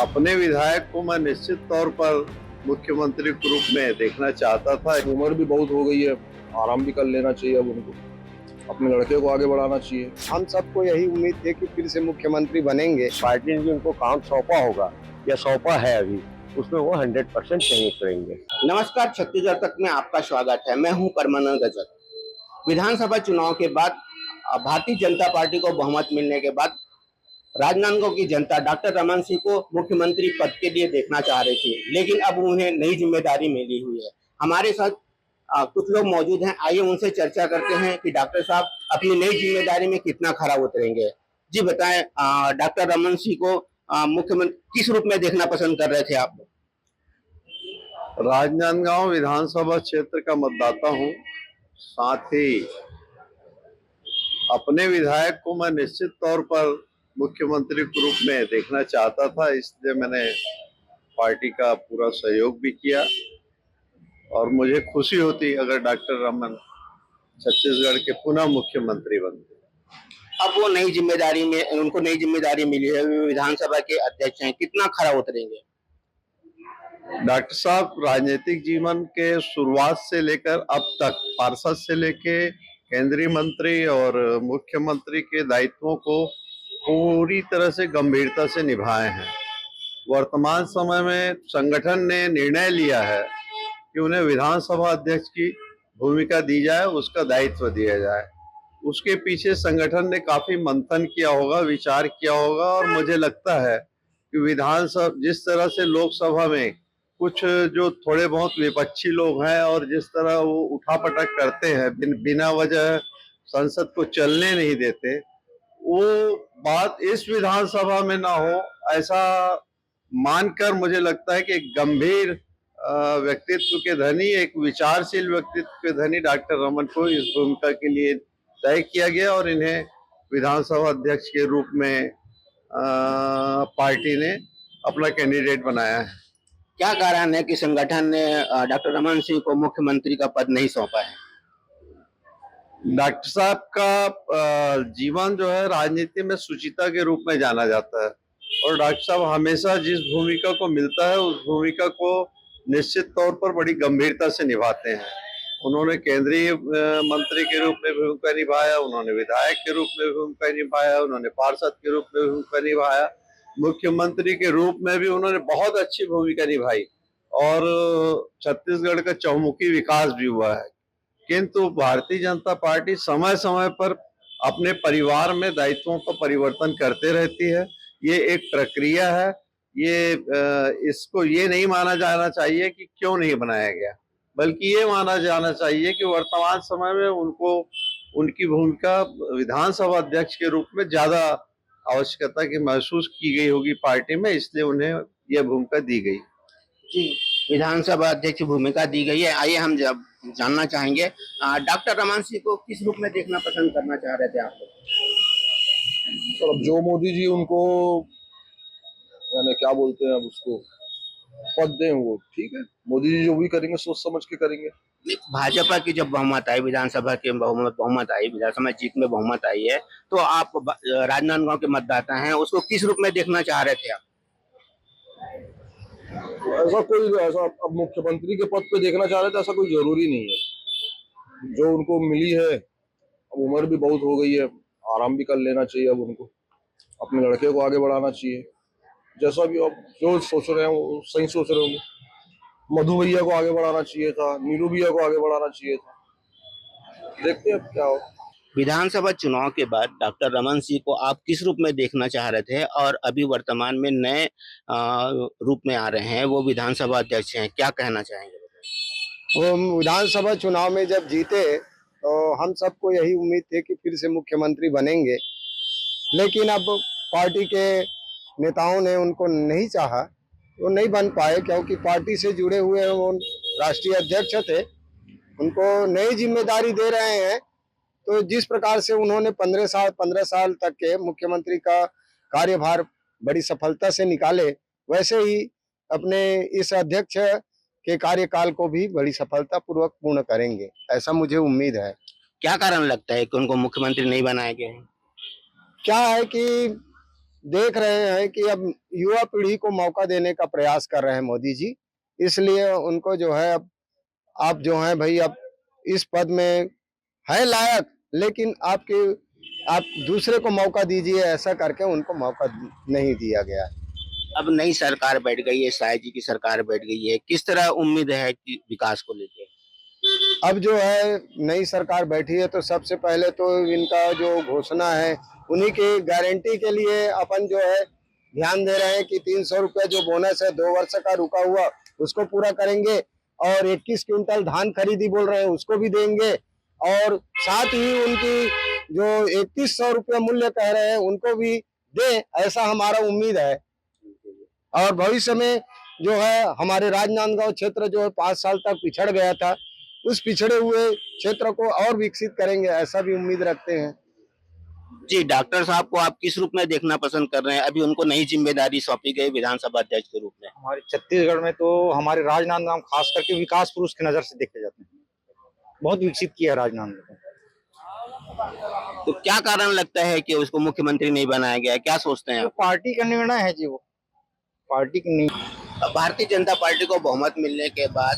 अपने विधायक को मैं निश्चित तौर पर मुख्यमंत्री के रूप में देखना चाहता था। उम्र भी बहुत हो गई है, आराम भी कर लेना चाहिए। अब उनको अपने लड़के को आगे बढ़ाना चाहिए। हम सबको यही उम्मीद थी कि फिर से मुख्यमंत्री बनेंगे। पार्टी ने जो उनको काम सौंपा होगा या सौंपा है अभी, उसमें वो 100% सहयोग करेंगे। नमस्कार, छत्तीसगढ़ तक में आपका स्वागत है। मैं हूं परमानंद गजक। विधानसभा चुनाव के बाद भारतीय जनता पार्टी को बहुमत मिलने के बाद राजनांदगांव की जनता डॉक्टर रमन सिंह को मुख्यमंत्री पद के लिए देखना चाह रही थी, लेकिन अब उन्हें नई जिम्मेदारी मिली हुई है। हमारे साथ कुछ लोग मौजूद हैं, आइए उनसे चर्चा करते हैं कि डॉक्टर साहब अपनी नई जिम्मेदारी में कितना खरा उतरेंगे। जी बताएं, डॉक्टर रमन सिंह को मुख्यमंत्री किस रूप में देखना पसंद कर रहे थे आप? राजनांदगांव विधानसभा क्षेत्र का मतदाता हूं, साथ ही अपने विधायक को मैं निश्चित तौर पर मुख्यमंत्री के रूप में देखना चाहता था, इसलिए मैंने पार्टी का पूरा सहयोग भी किया और मुझे खुशी होती अगर डॉक्टर रमन छत्तीसगढ़ के पुनः मुख्यमंत्री बनते। अब वो नई जिम्मेदारी में, उनको नई जिम्मेदारी मिली है, विधानसभा के अध्यक्ष हैं, कितना खरा उतरेंगे? डॉक्टर साहब राजनीतिक जीवन के शुरुआत से लेकर अब तक पार्षद से लेके केंद्रीय मंत्री और मुख्यमंत्री के दायित्वों को पूरी तरह से गंभीरता से निभाए हैं। वर्तमान समय में संगठन ने निर्णय लिया है कि उन्हें विधानसभा अध्यक्ष की भूमिका दी जाए, उसका दायित्व दिया जाए। उसके पीछे संगठन ने काफी मंथन किया होगा, विचार किया होगा और मुझे लगता है कि विधानसभा जिस तरह से लोकसभा में कुछ जो थोड़े बहुत विपक्षी लोग हैं और जिस तरह वो उठापटक करते हैं, बिना वजह संसद को चलने नहीं देते, वो बात इस विधानसभा में ना हो, ऐसा मानकर मुझे लगता है कि एक गंभीर व्यक्तित्व के धनी, एक विचारशील व्यक्तित्व के धनी डॉक्टर रमन को इस भूमिका के लिए तय किया गया और इन्हें विधानसभा अध्यक्ष के रूप में पार्टी ने अपना कैंडिडेट बनाया है। क्या कारण है कि संगठन ने डॉक्टर रमन सिंह को मुख्यमंत्री का पद नहीं सौंपा है? डॉक्टर साहब का जीवन जो है राजनीति में सुचिता के रूप में जाना जाता है और डॉक्टर साहब हमेशा जिस भूमिका को मिलता है उस भूमिका को निश्चित तौर पर बड़ी गंभीरता से निभाते हैं। उन्होंने केंद्रीय मंत्री के रूप में भूमिका निभाया, उन्होंने विधायक के रूप में भूमिका निभाया, उन्होंने पार्षद के रूप में भूमिका निभाया, मुख्यमंत्री के रूप में भी उन्होंने बहुत अच्छी भूमिका निभाई और छत्तीसगढ़ का चहुमुखी विकास भी हुआ है। किंतु भारतीय जनता पार्टी समय समय पर अपने परिवार में दायित्वों का परिवर्तन करते रहती है। ये एक प्रक्रिया है। इसको ये नहीं माना जाना चाहिए कि क्यों नहीं बनाया गया, बल्कि ये माना जाना चाहिए कि वर्तमान समय में उनको उनकी भूमिका विधानसभा अध्यक्ष के रूप में ज्यादा आवश्यकता की महसूस की गई होगी पार्टी में, इसलिए उन्हें यह भूमिका दी गई। जी, विधानसभा अध्यक्ष भूमिका दी गई है। आइए हम जब जानना चाहेंगे डॉक्टर रमन सिंह को किस रूप में देखना पसंद करना चाह रहे थे आप लोग? तो अब जो मोदी जी उनको यानी क्या बोलते हैं, अब उसको पद दें, वो ठीक है। मोदी जी जो भी करेंगे सोच समझ के करेंगे। भाजपा की जब बहुमत आई, विधानसभा के बहुमत आई, विधानसभा जीत में बहुमत आई है, तो आप राजनांदगांव के मतदाता हैं, उसको किस रूप में देखना चाह रहे थे आप? ऐसा अब मुख्यमंत्री के पद पे देखना चाह रहे थे, ऐसा कोई जरूरी नहीं है। जो उनको मिली है, अब उम्र भी बहुत हो गई है, आराम भी कर लेना चाहिए। अब उनको अपने लड़के को आगे बढ़ाना चाहिए। जैसा भी अब जो सोच रहे हैं वो सही सोच रहे होंगे। मधु भैया को आगे बढ़ाना चाहिए था, नीरू भैया को आगे बढ़ाना चाहिए था। देखते हैं अब क्या हो। विधानसभा चुनाव के बाद डॉक्टर रमन सिंह को आप किस रूप में देखना चाह रहे थे और अभी वर्तमान में नए रूप में आ रहे हैं, वो विधानसभा अध्यक्ष हैं, क्या कहना चाहेंगे? वो विधानसभा चुनाव में जब जीते तो हम सबको यही उम्मीद थी कि फिर से मुख्यमंत्री बनेंगे, लेकिन अब पार्टी के नेताओं ने उनको नहीं चाहा, वो नहीं बन पाए, क्योंकि पार्टी से जुड़े हुए वो राष्ट्रीय अध्यक्ष थे। उनको नई जिम्मेदारी दे रहे हैं, तो जिस प्रकार से उन्होंने 15 साल तक के मुख्यमंत्री का कार्यभार बड़ी सफलता से निकाले, वैसे ही अपने इस अध्यक्ष के कार्यकाल को भी बड़ी सफलता पूर्वक पूर्ण करेंगे, ऐसा मुझे उम्मीद है। क्या कारण लगता है कि उनको मुख्यमंत्री नहीं बनाया गया है? क्या है कि देख रहे हैं कि अब युवा पीढ़ी को मौका देने का प्रयास कर रहे हैं मोदी जी, इसलिए उनको जो है अब आप जो हैं भाई अब इस पद में है लायक, लेकिन आप दूसरे को मौका दीजिए, ऐसा करके उनको मौका नहीं दिया गया है। अब नई सरकार बैठ गई है, शाह जी की सरकार बैठ गई है, किस तरह उम्मीद है कि विकास को लेकर? अब जो है नई सरकार बैठी है तो सबसे पहले तो इनका जो घोषणा है उन्हीं की गारंटी के लिए अपन जो है ध्यान दे रहे हैं कि 300 रुपये जो बोनस है 2 वर्ष का रुका हुआ उसको पूरा करेंगे, और 21 क्विंटल धान खरीदी बोल रहे हैं उसको भी देंगे, और साथ ही उनकी जो 3100 रुपये मूल्य कह रहे हैं उनको भी दे, ऐसा हमारा उम्मीद है। और भविष्य में जो है हमारे राजनांदगांव क्षेत्र जो है 5 साल तक पिछड़ गया था, उस पिछड़े हुए क्षेत्र को और विकसित करेंगे, ऐसा भी उम्मीद रखते हैं। जी, डॉक्टर साहब को आप किस रूप में देखना पसंद कर रहे हैं? अभी उनको नई जिम्मेदारी सौंपी गई विधानसभा अध्यक्ष के रूप में। हमारे छत्तीसगढ़ में तो हमारे राजनांदगांव खास करके विकास पुरुष की नजर से देखे जाते हैं, बहुत विकसित किया है राजनांदगांव को। तो क्या कारण लगता है कि उसको मुख्यमंत्री नहीं बनाया गया? क्या सोचते हैं तो आप? पार्टी का निर्णय है जी, वो पार्टी की नहीं। भारतीय जनता पार्टी को बहुमत मिलने के बाद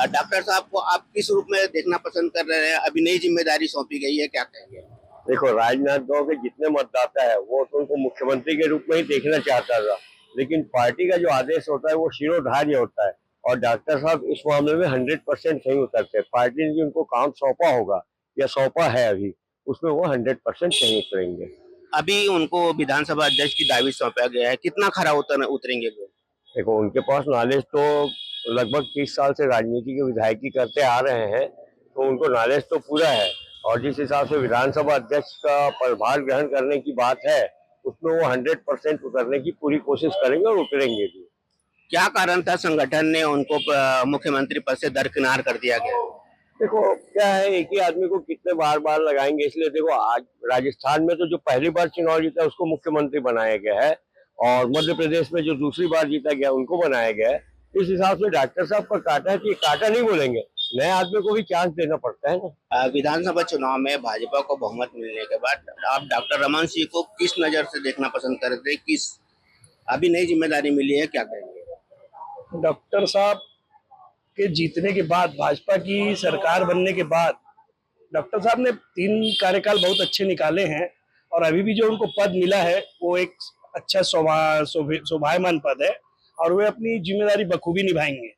डॉक्टर साहब को आप किस रूप में देखना पसंद कर रहे हैं? अभी नई जिम्मेदारी सौंपी गई है, क्या कहेंगे? देखो, राजनांदगांव के जितने मतदाता है वो तो उनको मुख्यमंत्री के रूप में ही देखना चाहता था, लेकिन पार्टी का जो आदेश होता है वो शिरोधार्य होता है, और डॉक्टर साहब इस मामले में 100% सही उतरते हैं। पार्टी ने जो उनको काम सौंपा होगा या सौंपा है अभी, उसमें वो 100% सही उतरेंगे। अभी उनको विधानसभा अध्यक्ष की दावी सौंपा गया है, कितना खरा उतरेंगे वो? देखो, उनके पास नॉलेज तो लगभग 30 साल से राजनीति की विधायकी करते आ रहे हैं, तो उनको नॉलेज तो पूरा है, और जिस हिसाब से विधानसभा अध्यक्ष का पदभार ग्रहण करने की बात है उसमें वो 100% उतरने की पूरी कोशिश करेंगे और उतरेंगे भी। क्या कारण था संगठन ने उनको मुख्यमंत्री पद से दरकिनार कर दिया गया? देखो, क्या है, एक ही आदमी को कितने बार बार लगाएंगे, इसलिए देखो आज राजस्थान में तो जो पहली बार चुनाव जीता उसको मुख्यमंत्री बनाया गया है, और मध्य प्रदेश में जो दूसरी बार जीता गया उनको बनाया गया है। इस हिसाब से डॉक्टर साहब का काटा है कि काटा नहीं बोलेंगे, नए आदमी को भी चांस देना पड़ता है ना। विधानसभा चुनाव में भाजपा को बहुमत मिलने के बाद आप डॉक्टर रमन सिंह को किस नजर से देखना पसंद करते हैं? किस अभी नई जिम्मेदारी मिली है, क्या कहेंगे? डॉक्टर साहब के जीतने के बाद, भाजपा की सरकार बनने के बाद डॉक्टर साहब ने 3 कार्यकाल बहुत अच्छे निकाले हैं, और अभी भी जो उनको पद मिला है वो एक अच्छा शोभायमान पद है, और वे अपनी जिम्मेदारी बखूबी निभाएंगे,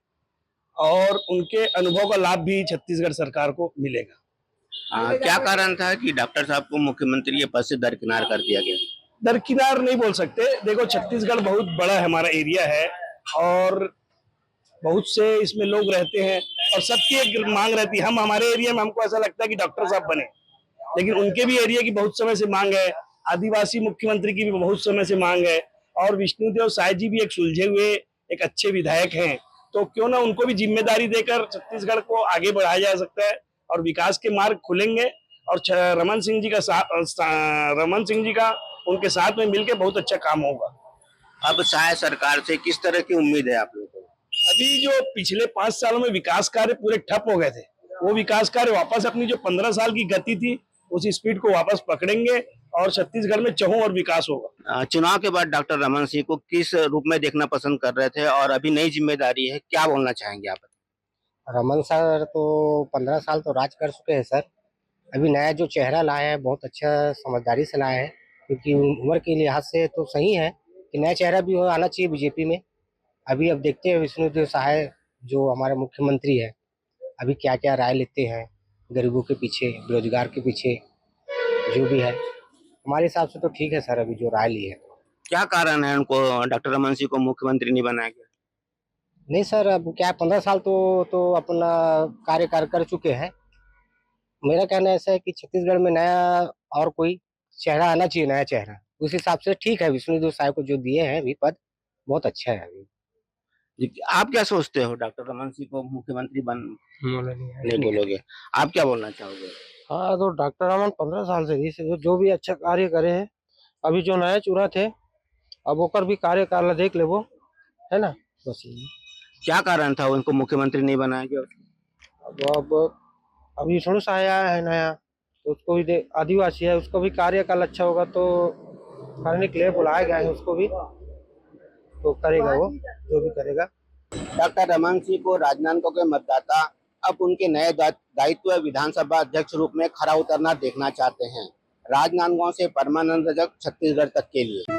और उनके अनुभव का लाभ भी छत्तीसगढ़ सरकार को मिलेगा। क्या कारण था कि डॉक्टर साहब को मुख्यमंत्री के पद से दरकिनार कर दिया गया? दरकिनार नहीं बोल सकते, देखो छत्तीसगढ़ बहुत बड़ा हमारा एरिया है, और बहुत से इसमें लोग रहते हैं, और सबकी एक मांग रहती है। हमारे एरिया में हमको ऐसा लगता है कि डॉक्टर साहब बने, लेकिन उनके भी एरिया की बहुत समय से मांग है, आदिवासी मुख्यमंत्री की भी बहुत समय से मांग है, और विष्णुदेव साय जी भी एक सुलझे हुए एक अच्छे विधायक हैं, तो क्यों ना उनको भी जिम्मेदारी देकर छत्तीसगढ़ को आगे बढ़ाया जा सकता है, और विकास के मार्ग खुलेंगे, और रमन सिंह जी का उनके साथ में मिलकर बहुत अच्छा काम होगा। अब शाह सरकार से किस तरह की उम्मीद है आप लोगों को? अभी जो पिछले 5 सालों में विकास कार्य पूरे ठप हो गए थे, वो विकास कार्य वापस अपनी जो 15 साल की गति थी उस स्पीड को वापस पकड़ेंगे, और छत्तीसगढ़ में चहुं और विकास होगा। चुनाव के बाद डॉक्टर रमन सिंह को किस रूप में देखना पसंद कर रहे थे, और अभी नई जिम्मेदारी है, क्या बोलना चाहेंगे आप? रमन सर तो 15 साल तो राज कर चुके हैं सर। अभी नया जो चेहरा लाया है बहुत अच्छा समझदारी से लाया है, क्योंकि उम्र के लिहाज से तो सही है कि नया चेहरा भी आना चाहिए बीजेपी में। अभी अब देखते हैं विष्णुदेव साय जो हमारे मुख्यमंत्री है अभी क्या क्या राय लेते हैं, गरीबों के पीछे, बेरोजगार के पीछे, जो भी है हमारे हिसाब से तो ठीक है सर। अभी जो राय ली है, क्या कारण है उनको डॉक्टर रमन सिंह को मुख्यमंत्री नहीं बनाया गया? नहीं सर, अब क्या 15 साल तो अपना कार्य कर चुके हैं। मेरा कहना ऐसा है कि छत्तीसगढ़ में नया और कोई चेहरा आना चाहिए, नया चेहरा। उस हिसाब से ठीक है, विष्णुदेव साय को जो दिए हैं अभी पद बहुत अच्छा है। अभी आप क्या सोचते हो, डॉक्टर रमन सिंह को मुख्यमंत्री नहीं बोलोगे? आप क्या बोलना चाहोगे? हाँ, तो डॉक्टर रमन 15 साल से जो भी अच्छा कार्य करे हैं, अभी जो नया चुना थे अब ओकर भी कार्यकाल देख ले वो, है ना, बस यही। क्या कारण था उनको मुख्यमंत्री नहीं बनाया गया? अब अभी थोड़ा सा आया है नया, तो उसको भी आदिवासी है, उसको भी कार्यकाल अच्छा होगा तो करने के लिए बुलाया गया है उसको भी, तो करेगा वो जो भी करेगा। डॉक्टर रमन सिंह को राजनांदगांव के मतदाता अब उनके नए दायित्व विधानसभा अध्यक्ष रूप में खरा उतरना देखना चाहते हैं। राजनांदगांव से परमानंद रजक, छत्तीसगढ़ तक के लिए।